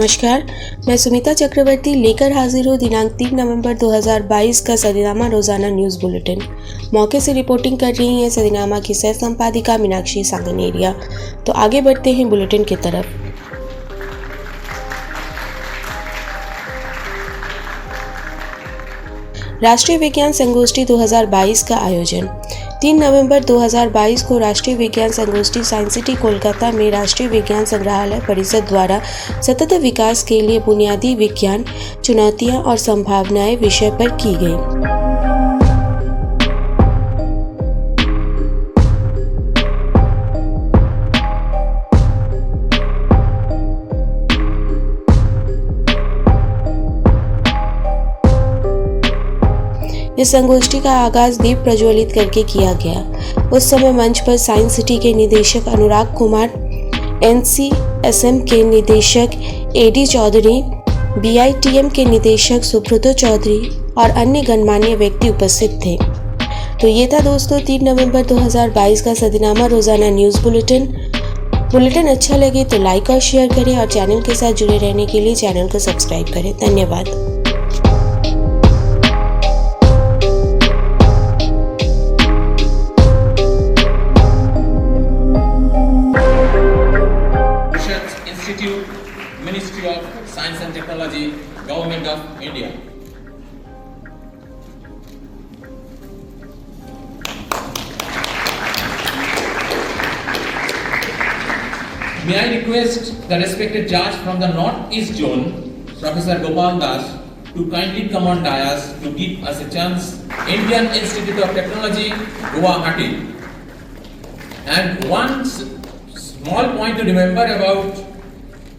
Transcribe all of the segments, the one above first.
नमस्कार, मैं सुमिता चक्रवर्ती लेकर हाजिर हूँ दिनांक 3 नवंबर 2022 का सदीनामा रोजाना न्यूज़ बुलेटिन। मौके से रिपोर्टिंग कर रही हैं सदीनामा की सह संपादिका मीनाक्षी सांगनेरिया। तो आगे बढ़ते हैं बुलेटिन की तरफ। राष्ट्रीय विज्ञान संगोष्ठी 2022 का आयोजन 3 नवंबर 2022 को राष्ट्रीय विज्ञान संगोष्ठी साइंस सिटी कोलकाता में राष्ट्रीय विज्ञान संग्रहालय परिषद द्वारा सतत विकास के लिए बुनियादी विज्ञान चुनौतियां और संभावनाएं विषय पर की गई। इस संगोष्ठी का आगाज दीप प्रज्वलित करके किया गया। उस समय मंच पर साइंस सिटी के निदेशक अनुराग कुमार, NCSM के निदेशक AD चौधरी, BITM के निदेशक सुब्रतो चौधरी और अन्य गणमान्य व्यक्ति उपस्थित थे। तो ये था दोस्तों 3 नवंबर 2022 का सदीनामा रोजाना न्यूज़ बुलेटिन अच्छा लगे तो लाइक और शेयर करें और चैनल के साथ जुड़े रहने के लिए चैनल को सब्सक्राइब करें। धन्यवाद। Ministry of Science and Technology, Government of India. May I request the respected judge from the North-East Zone, Professor Gopal Das, to kindly come on dais to give us a chance. Indian Institute of Technology, Guwahati. And one small point to remember about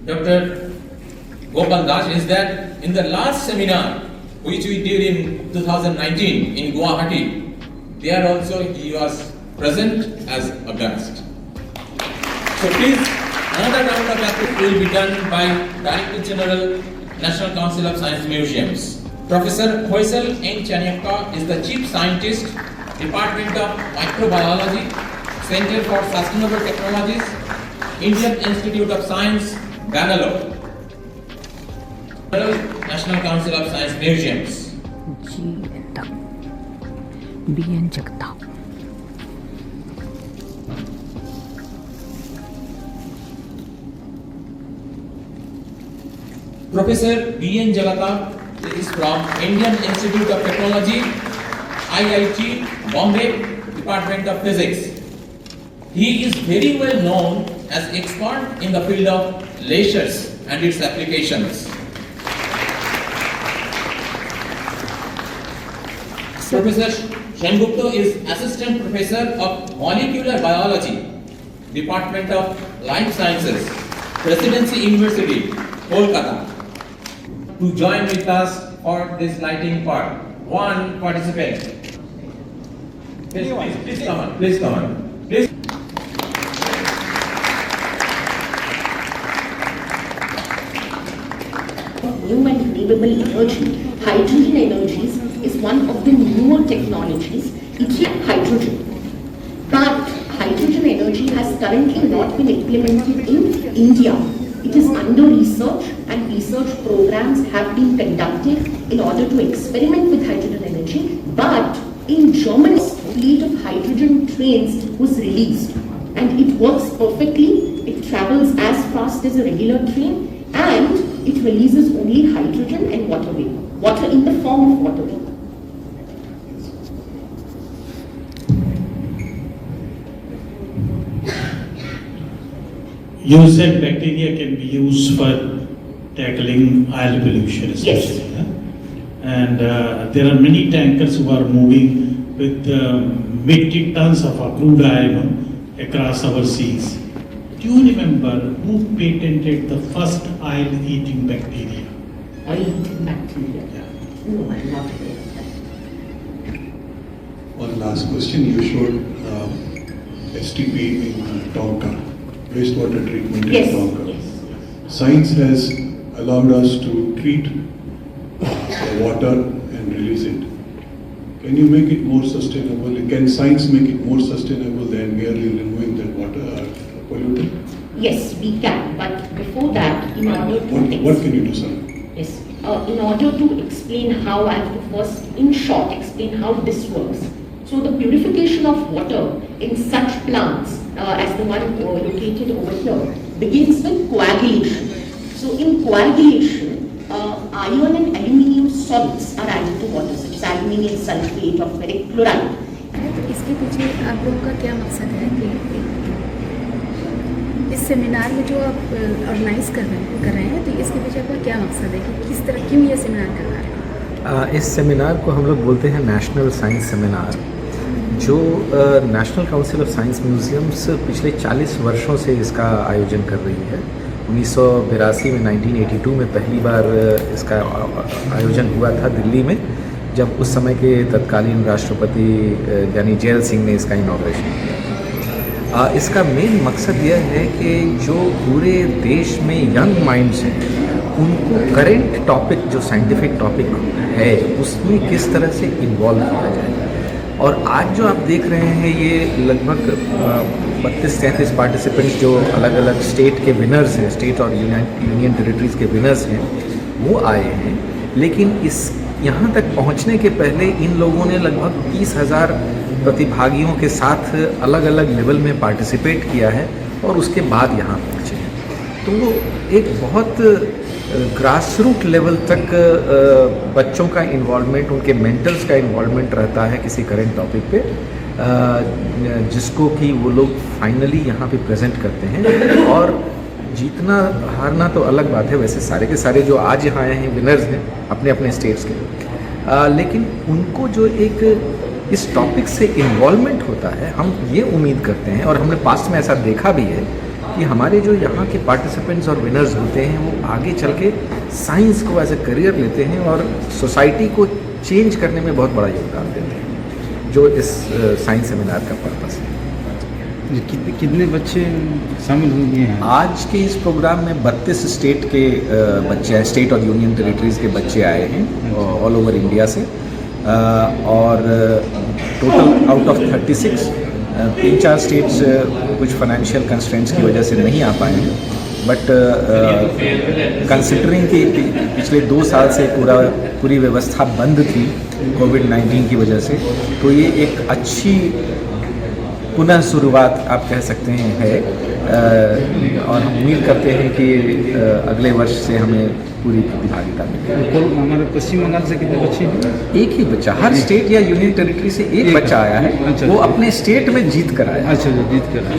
Dr. Gopal Das is that in the last seminar which we did in 2019 in Guwahati, there also he was present as a guest. So please, another round of applause will be done by Director General, National Council of Science Museums. Professor Hoysel N. Chanyapka is the Chief Scientist, Department of Microbiology, Center for Sustainable Technologies, Indian Institute of Science, Bangalore, National Council of Science Museums. BN Jagtap. Professor BN Jagtap is from Indian Institute of Technology, IIT, Bombay, Department of Physics. He is very well known as expert in the field of lasers and its applications. Professor Shengupta is Assistant Professor of Molecular Biology, Department of Life Sciences, Presidency University, Kolkata. To join with us for this lighting part, one participant. Please come on. Please come on. Please. New and renewable energy, hydrogen energies is one of the newer technologies. It's hydrogen. But hydrogen energy has currently not been implemented in India. It is under research and research programs have been conducted in order to experiment with hydrogen energy. But in Germany, a fleet of hydrogen trains was released and it works perfectly. It travels as fast as a regular train and it releases only hydrogen and water vapor, water in the form of water vapor. You said bacteria can be used for tackling oil pollution especially. Yes. Yeah? And there are many tankers who are moving with metric tons of crude oil across our seas. Do you remember who patented the first oil-eating bacteria? Oil-eating bacteria? Yeah. No, I'm not aware of that. One last question. You showed STP in Tonka, wastewater treatment in Tonka. Yes. Science has allowed us to treat the water and release it. Can you make it more sustainable? Can science make it more sustainable than merely removing that water pollutant? Yes, we can. But before that, in order to What can you do, sir? yes, in order to explain how, I have to first, in short, explain how this works. So the purification of water in such plants as the one located over here begins with coagulation. So in coagulation, iron and aluminium salts are added to water, such as aluminium sulfate or ferric chloride. तो इसके पीछे आप लोगों का क्या मकसद है कि इस सेमिनार में जो आप ऑर्गेनाइज कर रहे हैं तो इसके पीछे आपका क्या मकसद है कि किस तरह क्यों ये सेमिनार करवा रहे हैं? इस सेमिनार को हम लोग बोलते हैं नेशनल साइंस सेमिनार, जो national council of science museums पिछले 40 वर्षों से इसका आयोजन कर रही है। 1982 में 1982 में पहली बार इसका आयोजन हुआ था दिल्ली में, जब उस समय के तत्कालीन राष्ट्रपति यानी जैल सिंह ने इसका इनॉग्रेशन किया। इसका मेन मकसद यह है कि जो पूरे देश में यंग माइंड्स हैं उनको करेंट टॉपिक जो साइंटिफिक टॉपिक है उसमें किस तरह से इन्वॉल्व किया जाए। और आज जो आप देख रहे हैं ये लगभग 32-33 पार्टिसिपेंट्स जो अलग अलग स्टेट के विनर्स हैं, स्टेट और यूनियन टेरिटरीज़ के विनर्स हैं, वो आए हैं। लेकिन इस यहाँ तक पहुँचने के पहले इन लोगों ने लगभग 30,000 प्रतिभागियों के साथ अलग अलग लेवल में पार्टिसिपेट किया है और उसके बाद यहाँ पहुँचे हैं। तो वो एक बहुत ग्रास रूट लेवल तक बच्चों का इन्वॉल्वमेंट, उनके मेंटर्स का इन्वॉल्वमेंट रहता है किसी करेंट टॉपिक पे, जिसको कि वो लोग फाइनली यहाँ पे प्रेजेंट करते हैं। और जीतना हारना तो अलग बात है, वैसे सारे के सारे जो आज यहाँ आए हैं विनर्स हैं अपने अपने स्टेट्स के, लेकिन उनको जो एक इस टॉपिक से इन्वॉल्वमेंट होता है, हम ये उम्मीद करते हैं और हमने पास्ट में ऐसा देखा भी है कि हमारे जो यहाँ के पार्टिसिपेंट्स और विनर्स होते हैं वो आगे चल के साइंस को एज ए करियर लेते हैं और सोसाइटी को चेंज करने में बहुत बड़ा योगदान देते हैं, जो इस साइंस सेमिनार का पर्पस है। कितने बच्चे शामिल हुए हैं आज के इस प्रोग्राम में? 32 स्टेट के बच्चे हैं, स्टेट और यूनियन टेरिटरीज़ के बच्चे आए हैं ऑल ओवर इंडिया से। और टोटल आउट ऑफ 36 3-4 स्टेट्स कुछ फाइनेंशियल कंस्ट्रेंट्स की वजह से नहीं आ पाए हैं, बट कंसिडरिंग कि पिछले 2 साल से पूरी व्यवस्था बंद थी कोविड-19 की वजह से, तो ये एक अच्छी पुनः शुरुआत आप कह सकते हैं है। और हम उम्मीद करते हैं कि अगले वर्ष से हमें पूरी प्रतिभागिता मिलेगी। हमारे पश्चिम बंगाल से कितने बच्चे हैं? एक ही बच्चा, हर स्टेट या यूनियन टेरिटरी से एक बच्चा आया है। अच्छा। वो अपने स्टेट में जीत कर आया। अच्छा, जीत कर आया।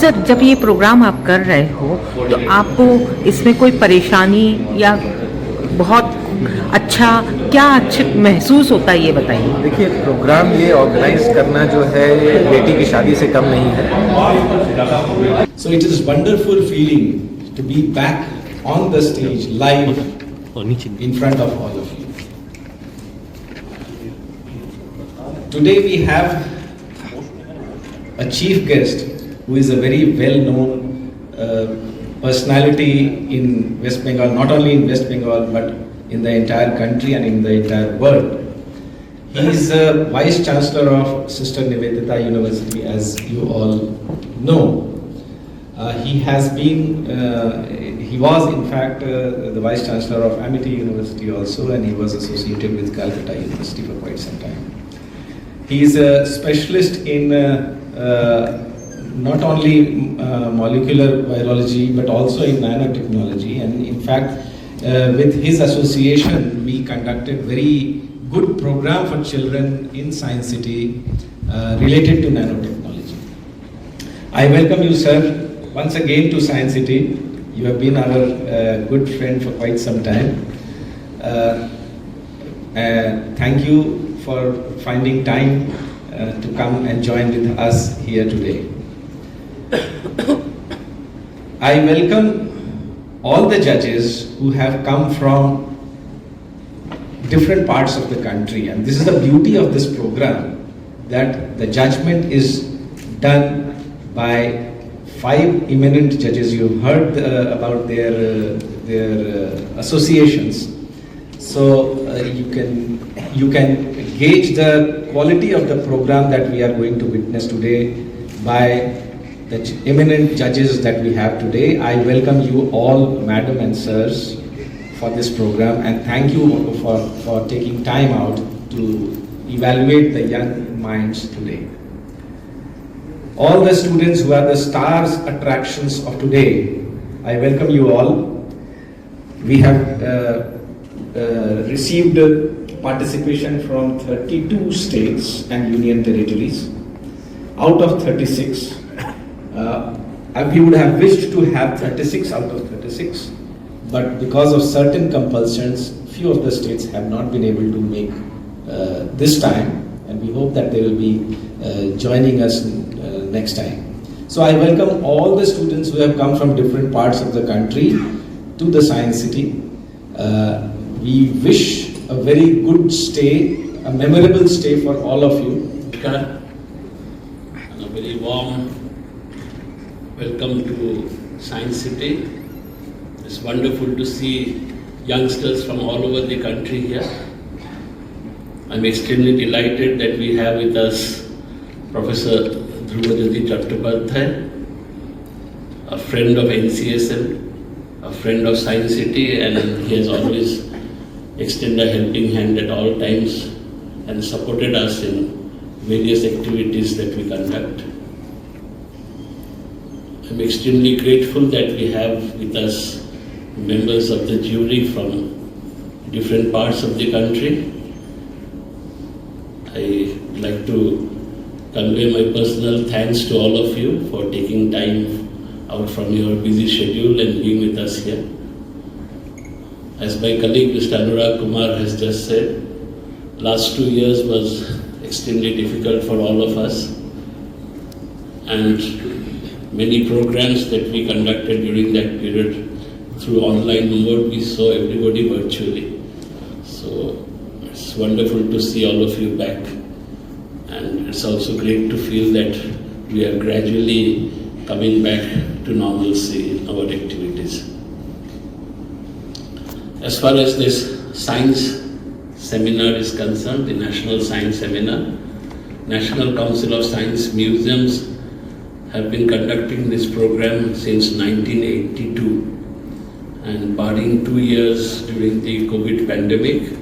सर, जब ये प्रोग्राम आप कर रहे हो तो आपको इसमें कोई परेशानी या बहुत अच्छा क्या अच्छा महसूस होता है, ये बताइए। देखिए, प्रोग्राम ये ऑर्गेनाइज करना जो है बेटी की शादी से कम नहीं है। So it is wonderful feeling to be back on the stage live in front of all of you. Today we have a chief guest who is a very well-known personality in West Bengal, not only in West Bengal but in the entire country and in the entire world. He is Vice Chancellor of Sister Nivedita University, as you all know. He was in fact the Vice Chancellor of Amity University also, and he was associated with Calcutta University for quite some time. He is a specialist in not only molecular biology but also in nanotechnology, and in fact with his association we conducted very good program for children in Science City related to nanotechnology. I welcome you, sir, once again to Science City. You have been our good friend for quite some time. Thank you for finding time to come and join with us here today. I welcome all the judges who have come from different parts of the country, and this is the beauty of this program, that the judgment is done by 5 eminent judges. You've heard about their associations, so you can gauge the quality of the program that we are going to witness today by the eminent judges that we have today. I welcome you all, madam and sirs, for this program, and thank you for taking time out to evaluate the young minds today. All the students who are the stars attractions of today, I welcome you all. We have received participation from 32 states and union territories out of 36. We would have wished to have 36 out of 36, but because of certain compulsions, few of the states have not been able to make this time, and we hope that they will be joining us next time. So I welcome all the students who have come from different parts of the country to the Science City. We wish a very good stay, a memorable stay for all of you. And a very warm welcome to Science City. It's wonderful to see youngsters from all over the country here. I'm extremely delighted that we have with us Professor Dhruvajyoti Chattopadhyay, a friend of NCSM, a friend of Science City, and he has always extended a helping hand at all times and supported us in various activities that we conduct. I'm extremely grateful that we have with us members of the jury from different parts of the country. I would like to convey my personal thanks to all of you for taking time out from your busy schedule and being with us here. As my colleague Mr. Anurag Kumar has just said, last 2 years was extremely difficult for all of us, and many programs that we conducted during that period through online mode, we saw everybody virtually. So it's wonderful to see all of you back, and it's also great to feel that we are gradually coming back to normalcy in our activities. As far as this science seminar is concerned, the National Science Seminar, National Council of Science Museums have been conducting this program since 1982, and barring 2 years during the COVID pandemic,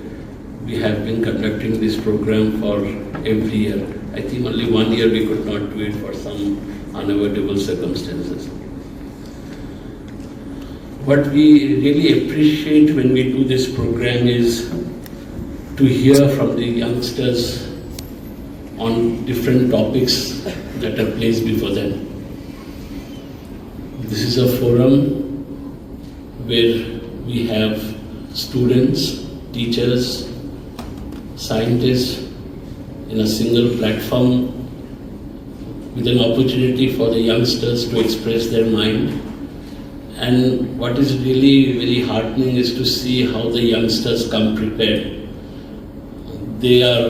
we have been conducting this program for every year. I think only 1 year we could not do it for some unavoidable circumstances. What we really appreciate when we do this program is to hear from the youngsters on different topics that are placed before them. This is a forum where we have students, teachers, scientists in a single platform with an opportunity for the youngsters to express their mind. And what is really very heartening is to see how the youngsters come prepared. They are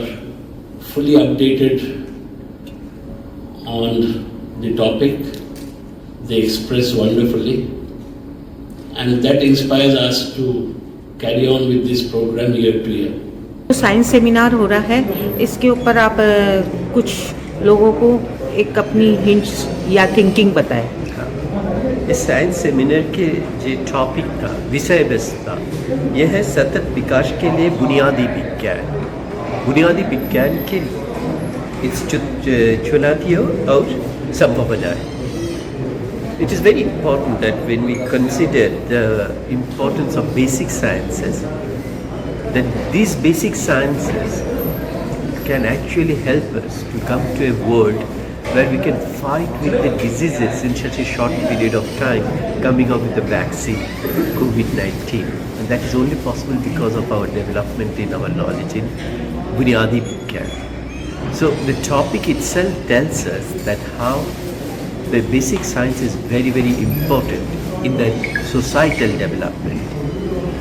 fully updated on the topic, they express wonderfully, and that inspires us to carry on with this program year to year. Science seminar हो रहा है, इसके ऊपर आप कुछ लोगों को एक अपनी हिंट्स या थिंकिंग बताएं। इस साइंस सेमिनार के जो टॉपिक था, विषय वस्तु था, यह है सतत विकास के लिए बुनियादी विज्ञान। बुनियादी विज्ञान के चुनौतियों और संभावनाएं। It is very important that when we consider the importance of basic sciences, that these basic sciences can actually help us to come to a world where we can fight with the diseases in such a short period of time, coming up with the vaccine, COVID-19. And that is only possible because of our development in our knowledge in Bunyadi Vigyan. So the topic itself tells us that how the basic science is very, very important in the societal development.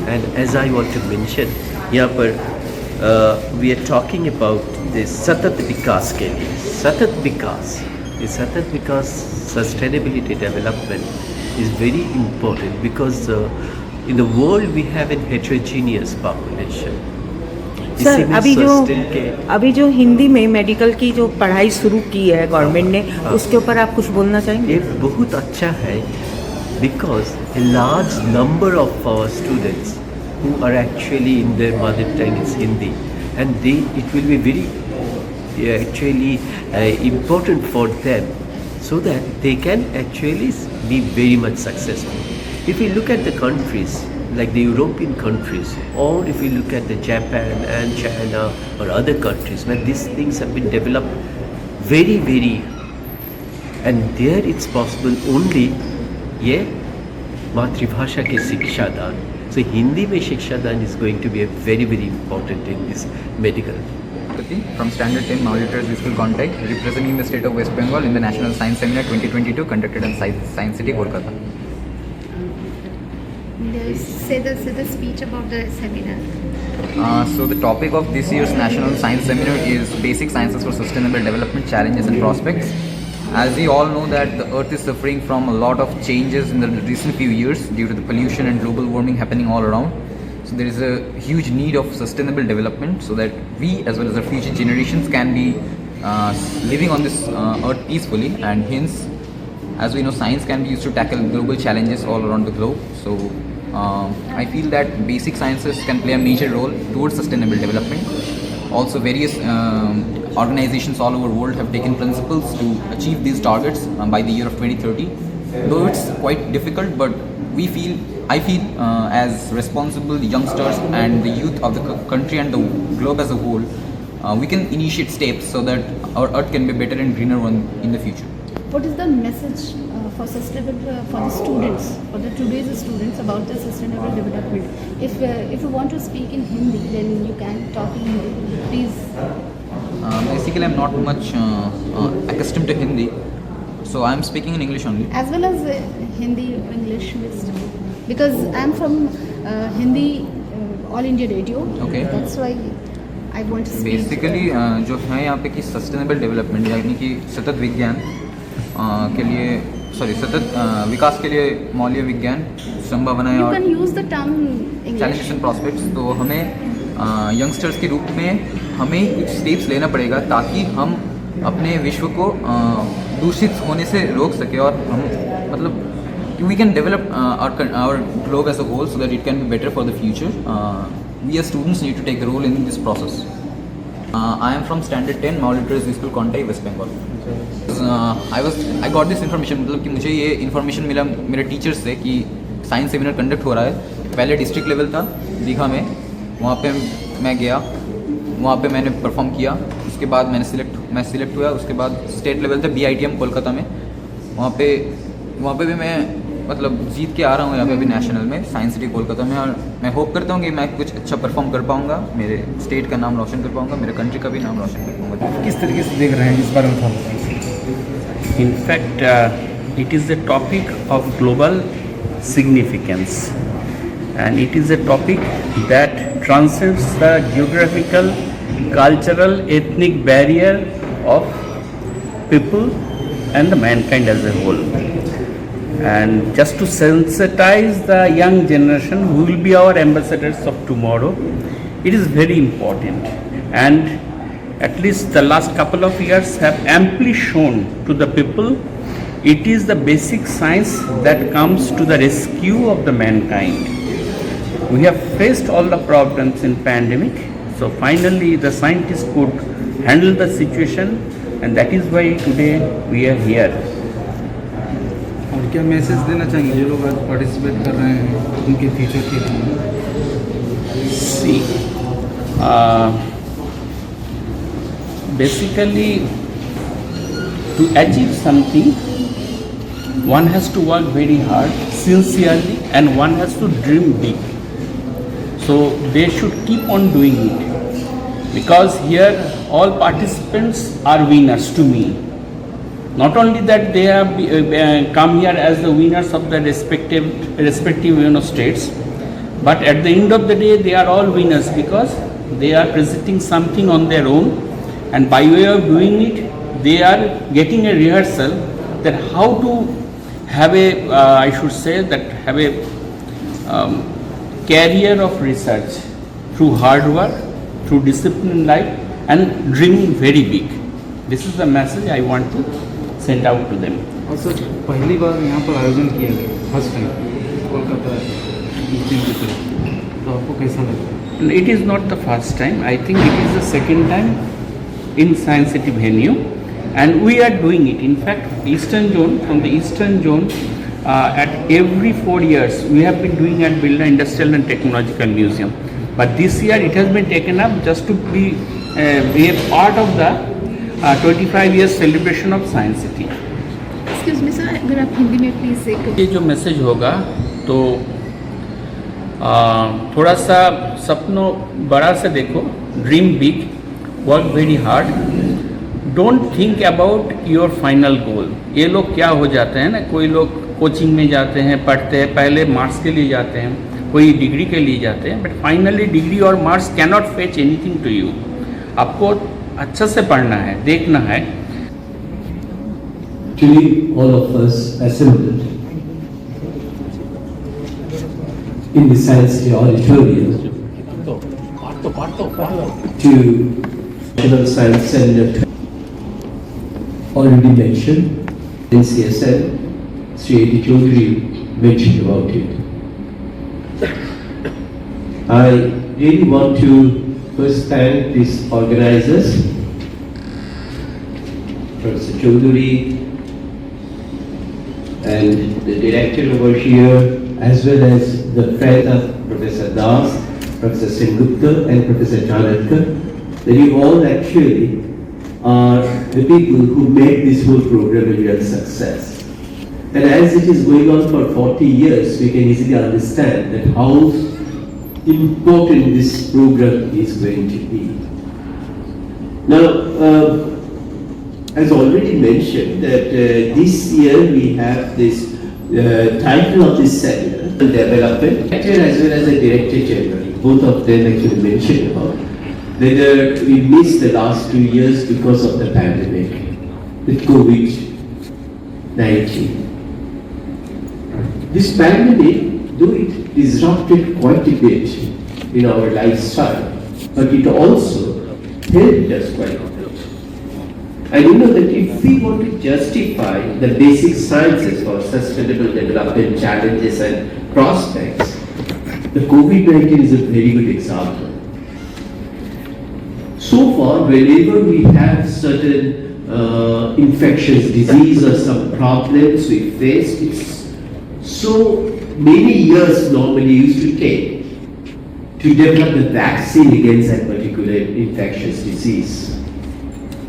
And as I want to mention, here we are talking about the Satat Vikas ke liye. Satat Vikas, the Satat Vikas sustainability development is very important because in the world we have a heterogeneous population. Sir इसी में hostel के अभी जो हिंदी में medical की जो पढ़ाई शुरू की है गवर्नमेंट ने, उसके ऊपर आप कुछ बोलना चाहेंगे? ये बहुत अच्छा है, because a large number of our students who are actually in their mother tongue is Hindi, and it will be very actually important for them, so that they can actually be very much successful. If we look at the countries like the European countries, or if we look at the Japan and China or other countries where these things have been developed very, and there it's possible only ये मातृभाषा के शिक्षा दान. So Hindi में शिक्षा दान is going to be a very important in this medical. From Standard 10 Mauritius School Contact, representing the state of West Bengal in the National Science Seminar 2022 conducted in Science City, Kolkata. Say the speech about the seminar. So the topic of this year's National Science Seminar is Basic Sciences for Sustainable Development, Challenges and Prospects. As we all know that the earth is suffering from a lot of changes in the recent few years due to the pollution and global warming happening all around. So there is a huge need of sustainable development so that we as well as our future generations can be living on this earth peacefully, and hence, as we know, science can be used to tackle global challenges all around the globe. So I feel that basic sciences can play a major role towards sustainable development. Also, various organizations all over the world have taken principles to achieve these targets by the year of 2030. Though it's quite difficult, but I feel as responsible youngsters and the youth of the country and the globe as a whole, we can initiate steps so that our earth can be a better and greener one in the future. What is the message for sustainable for the students, for the today's students about the sustainable development? If you want to speak in Hindi, then you can talk in Hindi. Please. Basically, I'm not much accustomed to Hindi, so I'm speaking in English only. As well as Hindi or English mixed, because I'm from Hindi All India Radio. Okay. That's why I want to speak. Basically, जो है यहाँ पे कि sustainable development यानी कि सतत विज्ञान के लिए सतत विकास के लिए मौल्य विज्ञान संभावनाएं और चैलेंजेस एंड प्रॉस्पेक्ट्स, तो हमें यंगस्टर्स के रूप में हमें कुछ स्टेप्स लेना पड़ेगा ताकि हम अपने विश्व को दूषित होने से रोक सके और हम मतलब we can develop our globe as a whole so that it can be better for the future. We as students need to take a role in this process. I am from Standard 10 Mauritius School Contact, West Bengal. I got this information, मतलब कि मुझे ये information मिला मेरे teachers से कि science seminar conduct हो रहा है. पहले डिस्ट्रिक्ट लेवल था दीघा में, वहाँ पे मैं गया, वहाँ पे मैंने परफॉर्म किया. उसके बाद मैं सिलेक्ट हुआ. उसके बाद स्टेट लेवल था BITM कोलकाता में, वहाँ पे भी मैं मतलब जीत के आ रहा हूँ यहाँ पे अभी नेशनल में साइंस सिटी कोलकाता में. और मैं होप करता हूँ कि मैं कुछ अच्छा परफॉर्म कर पाऊँगा, मेरे स्टेट का नाम रोशन कर पाऊँगा, मेरे कंट्री का भी नाम रोशन कर पाऊँगा. किस तरीके से देख रहे हैं इस बारे में थोड़ा? In fact, it is a topic of global significance, and it is a topic that transcends the geographical, cultural, ethnic barrier of people and the mankind as a whole. And just to sensitize the young generation who will be our ambassadors of tomorrow, it is very important. And at least the last couple of years have amply shown to the people it is the basic science that comes to the rescue of the mankind. We have faced all the problems in pandemic, so finally the scientists could handle the situation, and that is why today we are here. और क्या message देना चाहेंगे जो लोग आज participate कर रहे हैं उनके फ्यूचर के लिए? See, basically, to achieve something, one has to work very hard, sincerely, and one has to dream big. So they should keep on doing it, because here all participants are winners to me. Not only that they have come here as the winners of the respective states, but at the end of the day they are all winners because they are presenting something on their own, and by way of doing it they are getting a rehearsal that how to have a have a career of research through hard work, through disciplined life and dreaming very big. This is the message I want to send out to them. और sir पहली बार यहाँ पर आयोजन किया गया first time Kolkata teaching की तरफ, तो आपको कैसा लगा? It is not the first time. I think it is the second time in Science City venue, and we are doing it. In fact, Eastern Zone, from the Eastern Zone, at every 4 years we have been doing at Birla Industrial and Technological Museum. But this year it has been taken up just to be a part of the 25 years celebration of Science City. Excuse me sir, अगर आप हिंदी में please एक ये जो message होगा तो थोड़ा सा सपनों बड़ा से देखो, dream big, work very hard, don't think about your final goal. ये लोग क्या हो जाते हैं ना, कोई लोग कोचिंग में जाते हैं, पढ़ते हैं, पहले मार्क्स के लिए जाते हैं, कोई डिग्री के लिए जाते हैं, बट फाइनली डिग्री और marks cannot fetch anything to you. आपको अच्छा से पढ़ना है, देखना है. Actually, all of us assembled in the Science City auditorium to National Science Center. Already mentioned, NCSL, Sri Editorial mentioned about it. I really want to first thank these organizers, Professor Chaudhary, and the director over here, as well as the friend of Professor Das, Professor Sengupta and Professor Chanakya, that you all actually are the people who made this whole program a real success. And as it is going on for 40 years, we can easily understand that how important this program is going to be. Now, as already mentioned, that this year we have this title of this seminar, development, as well as the director general. Both of them actually mentioned about whether we missed the last 2 years because of the pandemic, with COVID-19. This pandemic, though it disrupted quite a bit in our lifestyle, but it also helped us quite a bit. And you know that if we want to justify the basic sciences for sustainable development challenges and prospects, the COVID-19 is a very good example. So far, whenever we have certain infectious disease or some problems we face, it's so many years normally used to take to develop a vaccine against that particular infectious disease.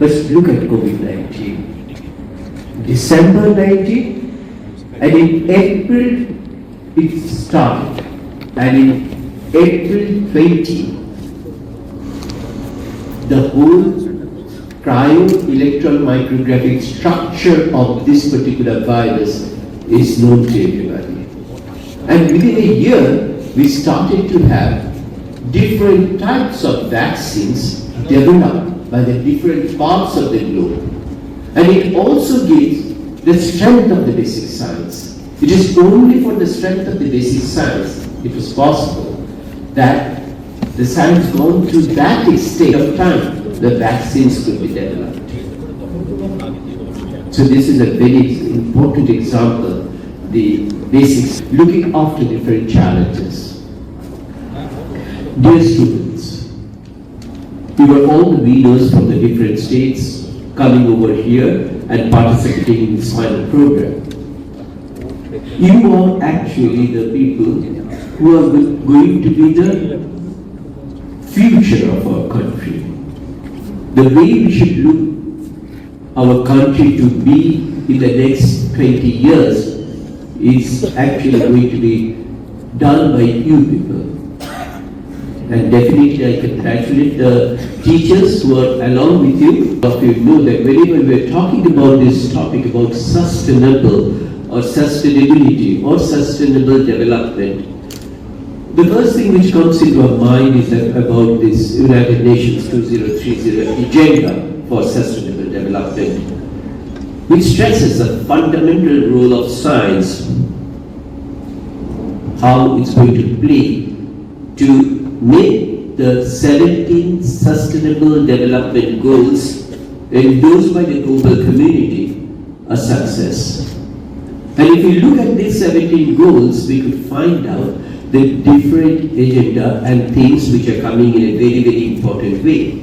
Let's look at COVID-19. December 19, and in April it started, and in April 20, the whole cryo-electron micrographic structure of this particular virus is known to everybody. And within a year, we started to have different types of vaccines developed by the different parts of the globe. And it also gives the strength of the basic science. It is only for the strength of the basic science it was possible that the science gone to that extent of time, the vaccines could be developed. So this is a very important example, the basics, looking after different challenges. Dear students, you were all the leaders from the different states coming over here and participating in this final program. You are actually the people who are going to be the future of our country. The way we should look our country to be in the next 20 years is actually going to be done by you people. And definitely I congratulate the teachers who are along with you. But you know that whenever we are talking about this topic about sustainable or sustainability or sustainable development, the first thing which comes into our mind is that about this United Nations 2030 agenda for sustainable development, which stresses the fundamental role of science, how it's going to play to make the 17 Sustainable Development Goals endorsed by the global community a success. And if you look at these 17 goals, we could find out the different agenda and things which are coming in a very, very important way.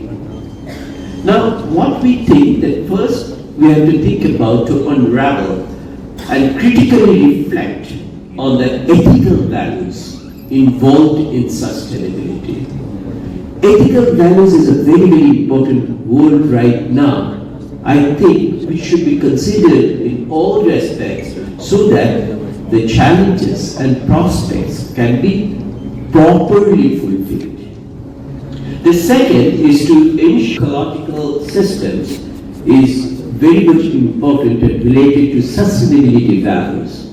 Now, what we think that first we have to think about to unravel and critically reflect on the ethical values involved in sustainability. Ethical values is a very, very important word right now. I think which should be considered in all respects so that the challenges and prospects can be properly fulfilled. The second is to ensure ecological systems is very much important and related to sustainability values.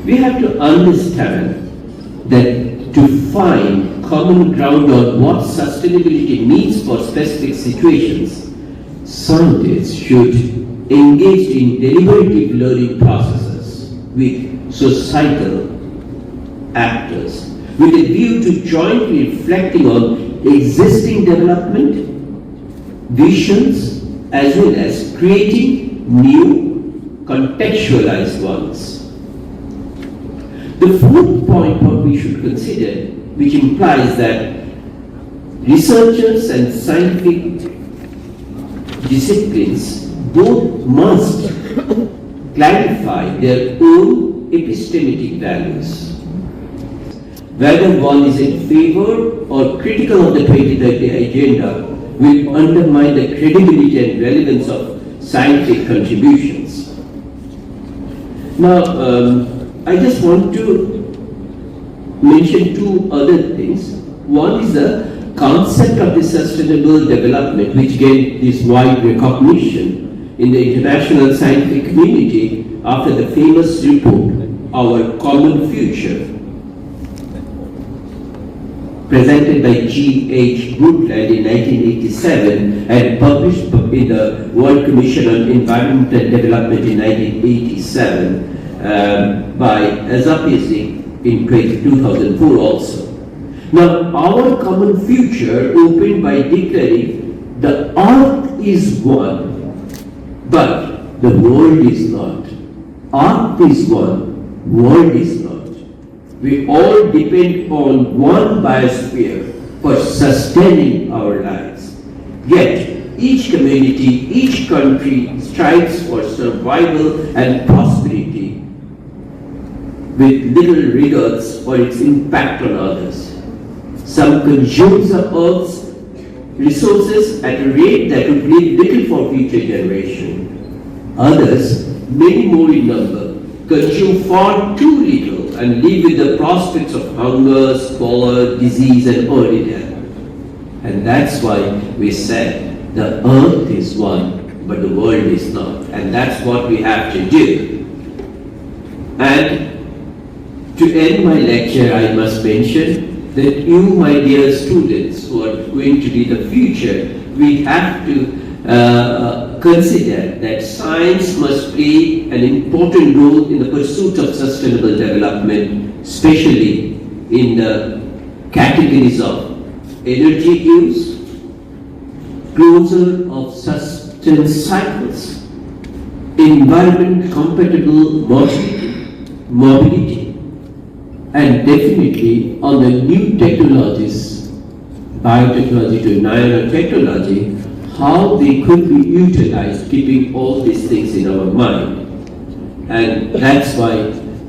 We have to understand that to find common ground on what sustainability means for specific situations, scientists should engage in deliberative learning processes with societal actors with a view to jointly reflecting on existing development visions as well as creating new contextualized ones. The fourth point what we should consider, which implies that researchers and scientific disciplines both must clarify their own epistemic values. Whether one is in favor or critical of the 2030 agenda will undermine the credibility and relevance of scientific contributions. Now, I just want to mention two other things. One is the concept of the sustainable development, which gained this wide recognition in the international scientific community after the famous report, Our Common Future, presented by G.H. Brundtland in 1987 and published in the World Commission on Environment and Development in 1987 by Azapisi in 2004 also. Now, Our Common Future opened by declaring the earth is one, but the world is not. Earth is one, world is not. We all depend on one biosphere for sustaining our lives. Yet, each community, each country strives for survival and prosperity with little regards for its impact on others. Some consumes the earth's resources at a rate that would leave little for future generation. Others, many more in number, consume far too little and live with the prospects of hunger, squalor, disease and early death. And that's why we said the earth is one, but the world is not. And that's what we have to do. And to end my lecture, I must mention that you, my dear students, who are going to be the future, we have to consider that science must play an important role in the pursuit of sustainable development, especially in the categories of energy use, closure of sustenance cycles, environment compatible mobility, and definitely on the new technologies, biotechnology to nanotechnology, how they could be utilized, keeping all these things in our mind. And that's why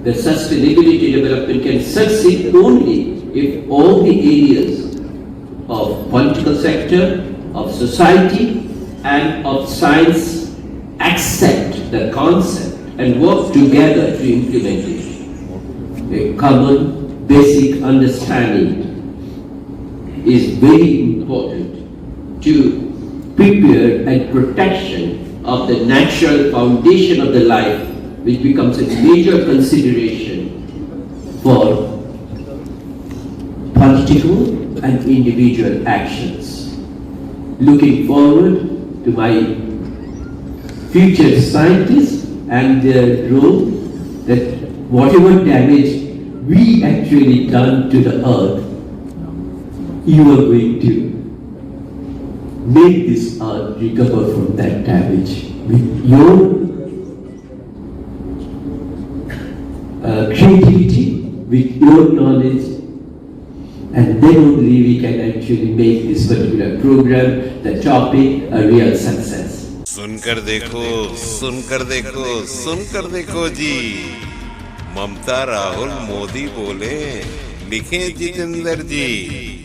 the sustainability development can succeed only if all the areas of political sector, of society, and of science accept the concept and work together to implement it. A common basic understanding is very important to prepare and protection of the natural foundation of the life, which becomes a major consideration for political and individual actions. Looking forward to my future scientists and their role, that whatever damage we actually done to the earth, you are going to make this art recover from that damage with your creativity, with your knowledge, and then only we can actually make this particular program, the topic, a real success. सुनकर देखो, सुनकर देखो, सुनकर देखो जी, ममता राहुल मोदी बोले, लिखे जितेंद्र जी।